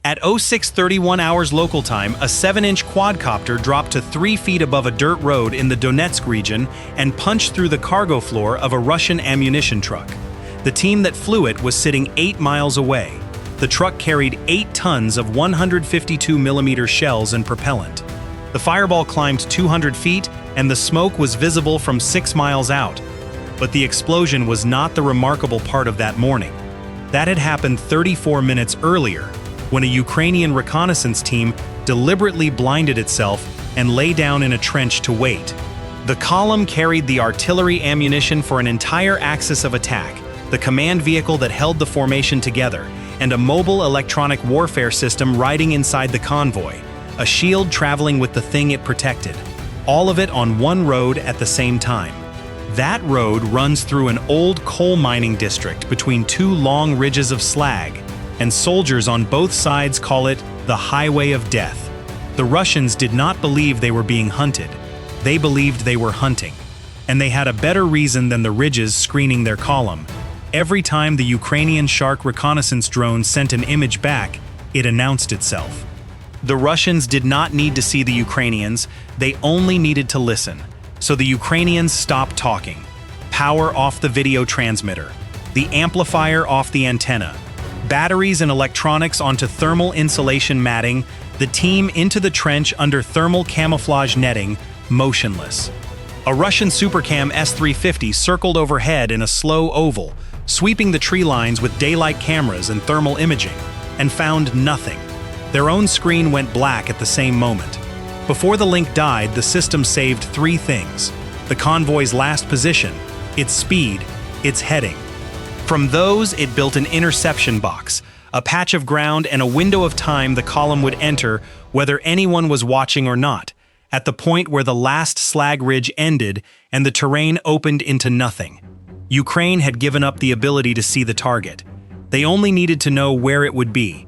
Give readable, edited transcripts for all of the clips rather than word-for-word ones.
At 06:31 hours local time, a 7-inch quadcopter dropped to 3 feet above a dirt road in the Donetsk region and punched through the cargo floor of a Russian ammunition truck. The team that flew it was sitting 8 miles away. The truck carried 8 tons of 152mm shells and propellant. The fireball climbed 200 feet, and the smoke was visible from 6 miles out. But the explosion was not the remarkable part of that morning. That had happened 34 minutes earlier, when a Ukrainian reconnaissance team deliberately blinded itself and lay down in a trench to wait. The column carried the artillery ammunition for an entire axis of attack, the command vehicle that held the formation together, and a mobile electronic warfare system riding inside the convoy, a shield traveling with the thing it protected. All of it on one road at the same time. That road runs through an old coal mining district between 2 long ridges of slag, and soldiers on both sides call it the Highway of Death. The Russians did not believe they were being hunted. They believed they were hunting. And they had a better reason than the ridges screening their column. Every time the Ukrainian Shark reconnaissance drone sent an image back, it announced itself. The Russians did not need to see the Ukrainians, they only needed to listen. So the Ukrainians stopped talking. Power off the video transmitter. The amplifier off the antenna. Batteries and electronics onto thermal insulation matting, the team into the trench under thermal camouflage netting, motionless. A Russian Supercam S-350 circled overhead in a slow oval, sweeping the tree lines with daylight cameras and thermal imaging, and found nothing. Their own screen went black at the same moment. Before the link died, the system saved 3 things: the convoy's last position, its speed, its heading. From those, it built an interception box, a patch of ground and a window of time the column would enter whether anyone was watching or not, at the point where the last slag ridge ended and the terrain opened into nothing. Ukraine had given up the ability to see the target. They only needed to know where it would be.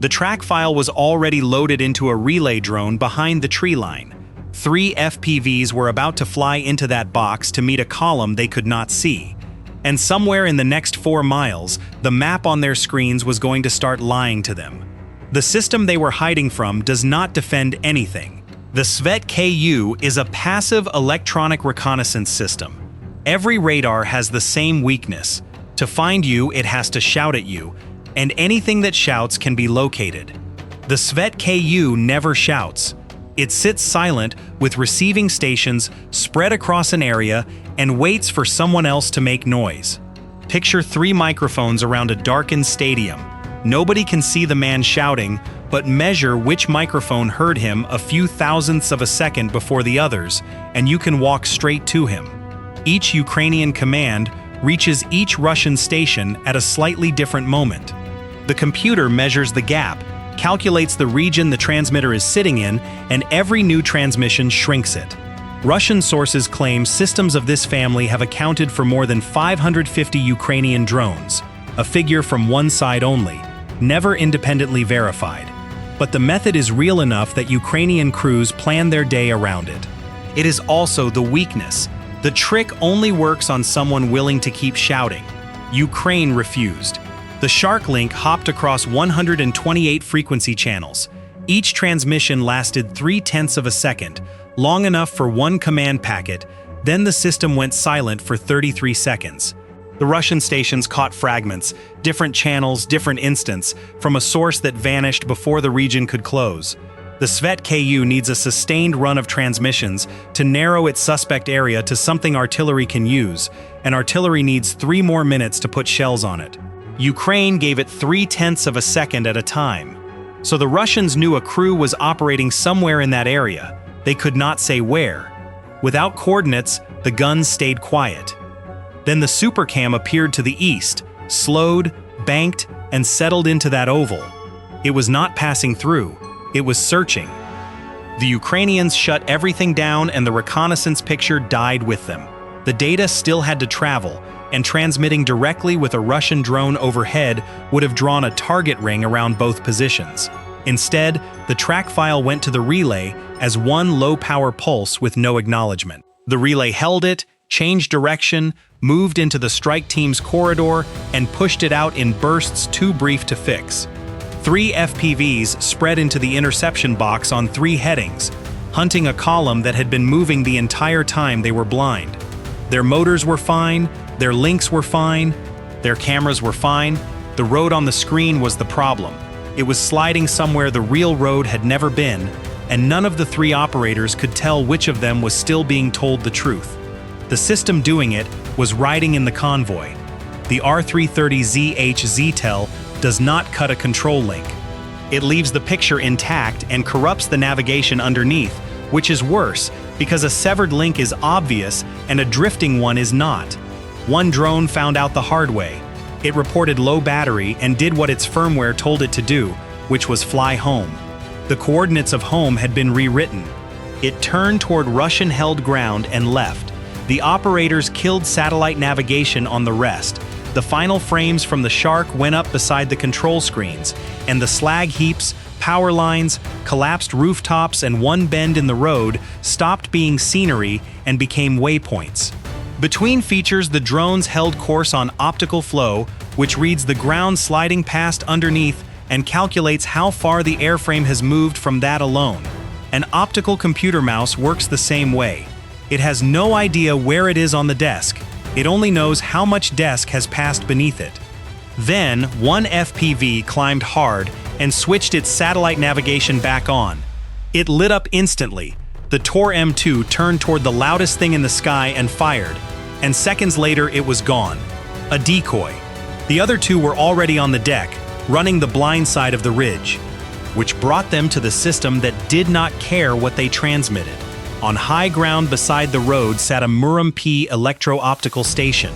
The track file was already loaded into a relay drone behind the tree line. 3 FPVs were about to fly into that box to meet a column they could not see. And somewhere in the next 4 miles, the map on their screens was going to start lying to them. The system they were hiding from does not defend anything. The Svet-KU is a passive electronic reconnaissance system. Every radar has the same weakness. To find you, it has to shout at you, and anything that shouts can be located. The Svet-KU never shouts. It sits silent with receiving stations spread across an area and waits for someone else to make noise. Picture 3 microphones around a darkened stadium. Nobody can see the man shouting, but measure which microphone heard him a few thousandths of a second before the others, and you can walk straight to him. Each Ukrainian command reaches each Russian station at a slightly different moment. The computer measures the gap, calculates the region the transmitter is sitting in, and every new transmission shrinks it. Russian sources claim systems of this family have accounted for more than 550 Ukrainian drones, a figure from one side only, never independently verified. But the method is real enough that Ukrainian crews plan their day around it. It is also the weakness. The trick only works on someone willing to keep shouting. Ukraine refused. The Shark link hopped across 128 frequency channels. Each transmission lasted 0.3 of a second, long enough for one command packet, then the system went silent for 33 seconds. The Russian stations caught fragments, different channels, different instants, from a source that vanished before the region could close. The Svet-KU needs a sustained run of transmissions to narrow its suspect area to something artillery can use, and artillery needs 3 more minutes to put shells on it. Ukraine gave it 0.3 of a second at a time. So the Russians knew a crew was operating somewhere in that area. They could not say where. Without coordinates, the guns stayed quiet. Then the Supercam appeared to the east, slowed, banked, and settled into that oval. It was not passing through. It was searching. The Ukrainians shut everything down and the reconnaissance picture died with them. The data still had to travel, and transmitting directly with a Russian drone overhead would have drawn a target ring around both positions. Instead, the track file went to the relay as one low-power pulse with no acknowledgement. The relay held it, changed direction, moved into the strike team's corridor, and pushed it out in bursts too brief to fix. 3 FPVs spread into the interception box on 3 headings, hunting a column that had been moving the entire time they were blind. Their motors were fine, their links were fine, their cameras were fine. The road on the screen was the problem. It was sliding somewhere the real road had never been, and none of the 3 operators could tell which of them was still being told the truth. The system doing it was riding in the Convoy. The R-330Zh Zhitel does not cut a control link. It leaves the picture intact and corrupts the navigation underneath, which is worse because a severed link is obvious and a drifting one is not. One drone found out the hard way. It reported low battery and did what its firmware told it to do, which was fly home. The coordinates of home had been rewritten. It turned toward Russian-held ground and left. The operators killed satellite navigation on the rest. The final frames from the Shark went up beside the control screens, and the slag heaps, power lines, collapsed rooftops, and one bend in the road stopped being scenery and became waypoints. Between features, the drones held course on optical flow, which reads the ground sliding past underneath and calculates how far the airframe has moved from that alone. An optical computer mouse works the same way. It has no idea where it is on the desk. It only knows how much desk has passed beneath it. Then, one FPV climbed hard and switched its satellite navigation back on. It lit up instantly. The Tor M2 turned toward the loudest thing in the sky and fired, and seconds later it was gone. A decoy. The other 2 were already on the deck, running the blind side of the ridge, which brought them to the system that did not care what they transmitted. On high ground beside the road sat a Murom-P electro-optical station.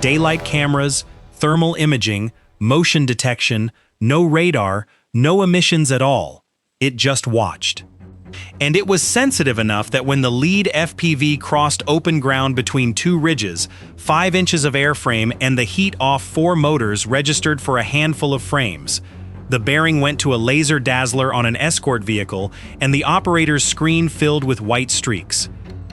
Daylight cameras, thermal imaging, motion detection, no radar, no emissions at all. It just watched. And it was sensitive enough that when the lead FPV crossed open ground between 2 ridges, 5 inches of airframe and the heat-off 4 motors registered for a handful of frames. The bearing went to a laser dazzler on an escort vehicle, and the operator's screen filled with white streaks.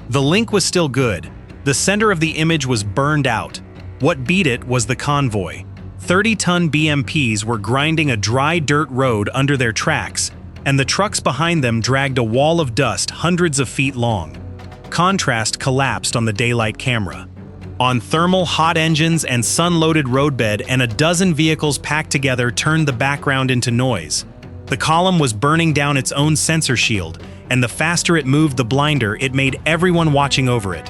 The link was still good. The center of the image was burned out. What beat it was the Convoy. 30-ton BMPs were grinding a dry dirt road under their tracks, and the trucks behind them dragged a wall of dust hundreds of feet long. Contrast collapsed on the daylight camera. On thermal hot engines and sun-loaded roadbed, and a dozen vehicles packed together turned the background into noise. The column was burning down its own sensor shield, and the faster it moved the blinder, it made everyone watching over it.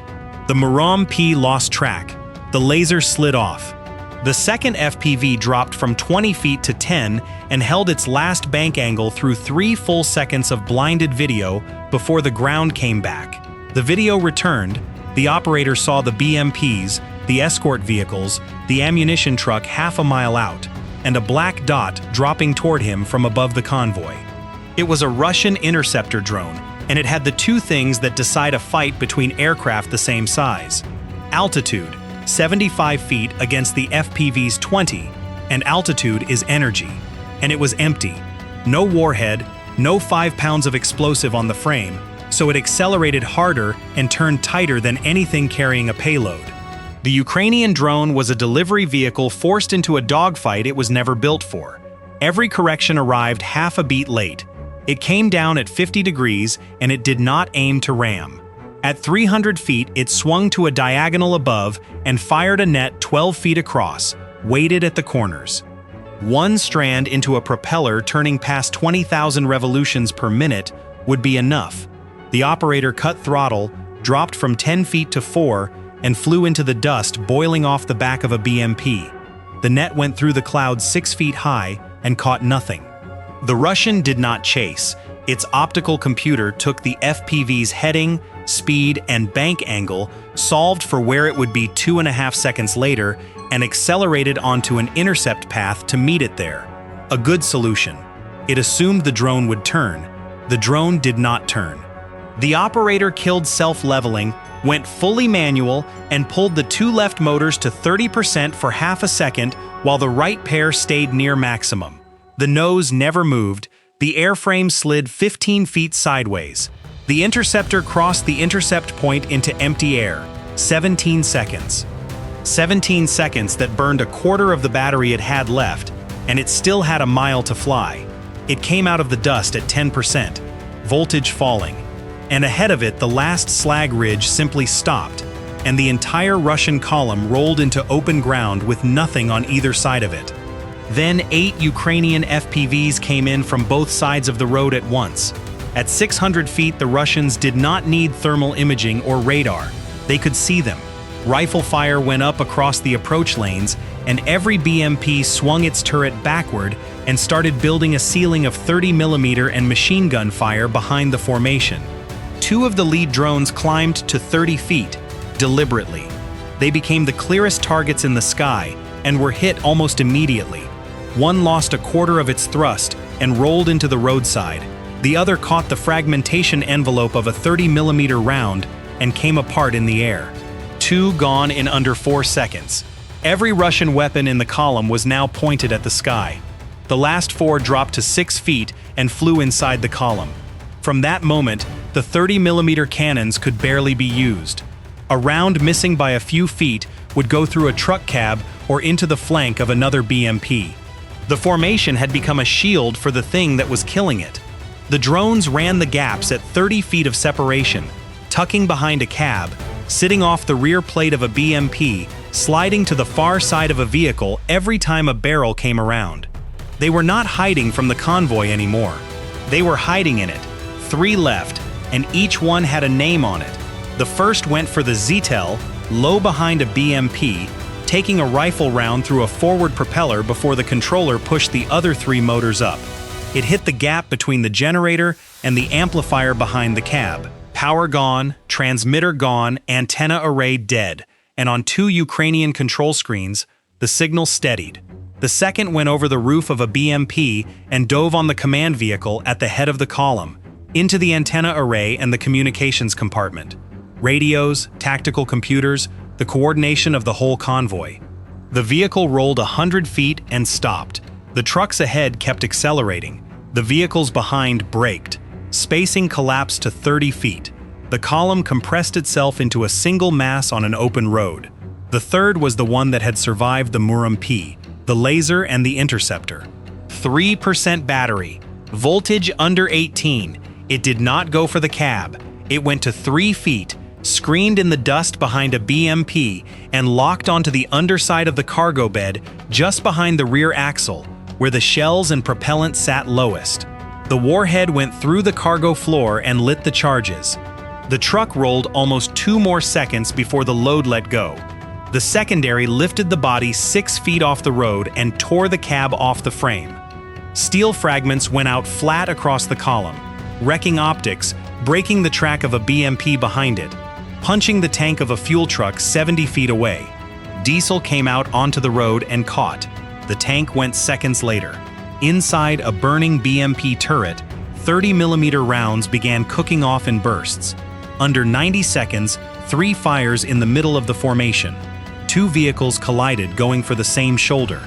The Murom-P lost track. The laser slid off. The second FPV dropped from 20 feet to 10 and held its last bank angle through 3 full seconds of blinded video before the ground came back. The video returned. The operator saw the BMPs, the escort vehicles, the ammunition truck half a mile out, and a black dot dropping toward him from above the convoy. It was a Russian Interceptor drone, and it had the 2 things that decide a fight between aircraft the same size. Altitude, 75 feet against the FPV's 20, and altitude is energy. And it was empty. No warhead, no 5 pounds of explosive on the frame, so it accelerated harder and turned tighter than anything carrying a payload. The Ukrainian drone was a delivery vehicle forced into a dogfight it was never built for. Every correction arrived half a beat late. It came down at 50 degrees and it did not aim to ram. At 300 feet, it swung to a diagonal above and fired a net 12 feet across, weighted at the corners. One strand into a propeller turning past 20,000 revolutions per minute would be enough. The operator cut throttle, dropped from 10 feet to 4, and flew into the dust boiling off the back of a BMP. The net went through the clouds 6 feet high and caught nothing. The Russian did not chase. Its optical computer took the FPV's heading, speed, and bank angle, solved for where it would be 2.5 seconds later, and accelerated onto an intercept path to meet it there. A good solution. It assumed the drone would turn. The drone did not turn. The operator killed self-leveling, went fully manual, and pulled the 2 left motors to 30% for half a second while the right pair stayed near maximum. The nose never moved. The airframe slid 15 feet sideways. The interceptor crossed the intercept point into empty air. 17 seconds. 17 seconds that burned a quarter of the battery it had left, and it still had a mile to fly. It came out of the dust at 10%, voltage falling. And ahead of it, the last slag ridge simply stopped, and the entire Russian column rolled into open ground with nothing on either side of it. Then 8 Ukrainian FPVs came in from both sides of the road at once. At 600 feet, the Russians did not need thermal imaging or radar. They could see them. Rifle fire went up across the approach lanes, and every BMP swung its turret backward and started building a ceiling of 30mm and machine gun fire behind the formation. 2 of the lead drones climbed to 30 feet, deliberately. They became the clearest targets in the sky and were hit almost immediately. One lost a quarter of its thrust and rolled into the roadside. The other caught the fragmentation envelope of a 30mm round and came apart in the air. 2 gone in under 4 seconds. Every Russian weapon in the column was now pointed at the sky. The last 4 dropped to 6 feet and flew inside the column. From that moment, the 30mm cannons could barely be used. A round missing by a few feet would go through a truck cab or into the flank of another BMP. The formation had become a shield for the thing that was killing it. The drones ran the gaps at 30 feet of separation, tucking behind a cab, sitting off the rear plate of a BMP, sliding to the far side of a vehicle every time a barrel came around. They were not hiding from the convoy anymore. They were hiding in it. 3 left, and each one had a name on it. The first went for the Zhitel, low behind a BMP, taking a rifle round through a forward propeller before the controller pushed the other 3 motors up. It hit the gap between the generator and the amplifier behind the cab. Power gone, transmitter gone, antenna array dead, and on 2 Ukrainian control screens, the signal steadied. The second went over the roof of a BMP and dove on the command vehicle at the head of the column, into the antenna array and the communications compartment. Radios, tactical computers, the coordination of the whole convoy. The vehicle rolled 100 feet and stopped. The trucks ahead kept accelerating. The vehicles behind braked. Spacing collapsed to 30 feet. The column compressed itself into a single mass on an open road. The third was the one that had survived the Murom-P, the laser and the Interceptor. 3% battery. Voltage under 18. It did not go for the cab. It went to 3 feet, screened in the dust behind a BMP, and locked onto the underside of the cargo bed just behind the rear axle, where the shells and propellant sat lowest. The warhead went through the cargo floor and lit the charges. The truck rolled almost 2 more seconds before the load let go. The secondary lifted the body 6 feet off the road and tore the cab off the frame. Steel fragments went out flat across the column, wrecking optics, breaking the track of a BMP behind it, punching the tank of a fuel truck 70 feet away. Diesel came out onto the road and caught. The tank went seconds later. Inside a burning BMP turret, 30mm rounds began cooking off in bursts. Under 90 seconds, 3 fires in the middle of the formation. 2 vehicles collided going for the same shoulder.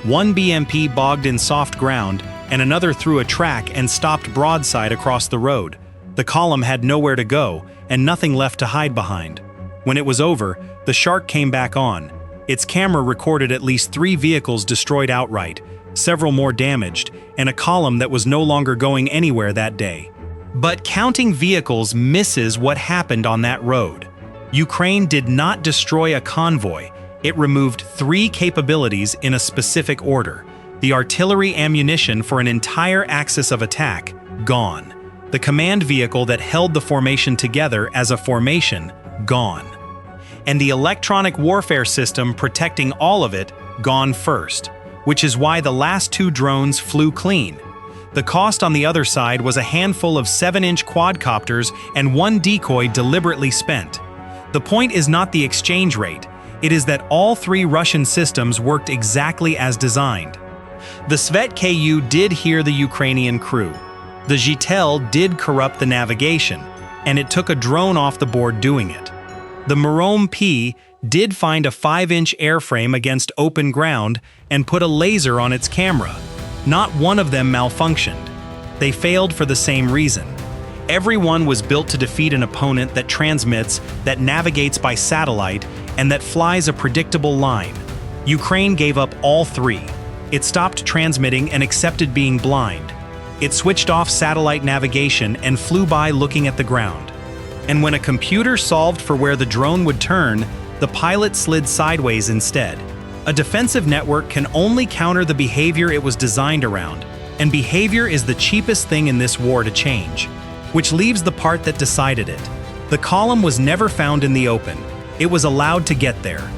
1 BMP bogged in soft ground, and another threw a track and stopped broadside across the road. The column had nowhere to go, and nothing left to hide behind. When it was over, the shark came back on. Its camera recorded at least 3 vehicles destroyed outright, several more damaged, and a column that was no longer going anywhere that day. But counting vehicles misses what happened on that road. Ukraine did not destroy a convoy. It removed 3 capabilities in a specific order. The artillery ammunition for an entire axis of attack, gone. The command vehicle that held the formation together as a formation, gone. And the electronic warfare system protecting all of it, gone first, which is why the last 2 drones flew clean. The cost on the other side was a handful of 7-inch quadcopters and 1 decoy deliberately spent. The point is not the exchange rate, it is that all 3 Russian systems worked exactly as designed. The Svet-KU did hear the Ukrainian crew. The Zhitel did corrupt the navigation, and it took a drone off the board doing it. The Murom-P did find a 5-inch airframe against open ground and put a laser on its camera. Not one of them malfunctioned. They failed for the same reason. Every one was built to defeat an opponent that transmits, that navigates by satellite, and that flies a predictable line. Ukraine gave up all 3. It stopped transmitting and accepted being blind. It switched off satellite navigation and flew by looking at the ground. And when a computer solved for where the drone would turn, the pilot slid sideways instead. A defensive network can only counter the behavior it was designed around, and behavior is the cheapest thing in this war to change, which leaves the part that decided it. The column was never found in the open. It was allowed to get there.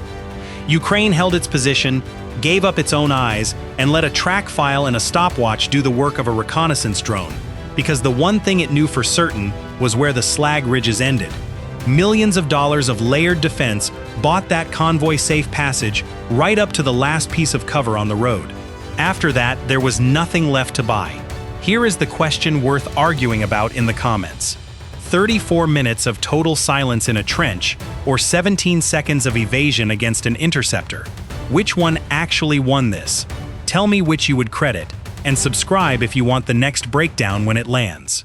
Ukraine held its position, gave up its own eyes, and let a track file and a stopwatch do the work of a reconnaissance drone, because the one thing it knew for certain was where the slag ridges ended. Millions of dollars of layered defense bought that convoy safe passage right up to the last piece of cover on the road. After that, there was nothing left to buy. Here is the question worth arguing about in the comments. 34 minutes of total silence in a trench, or 17 seconds of evasion against an interceptor. Which one actually won this? Tell me which you would credit, and subscribe if you want the next breakdown when it lands.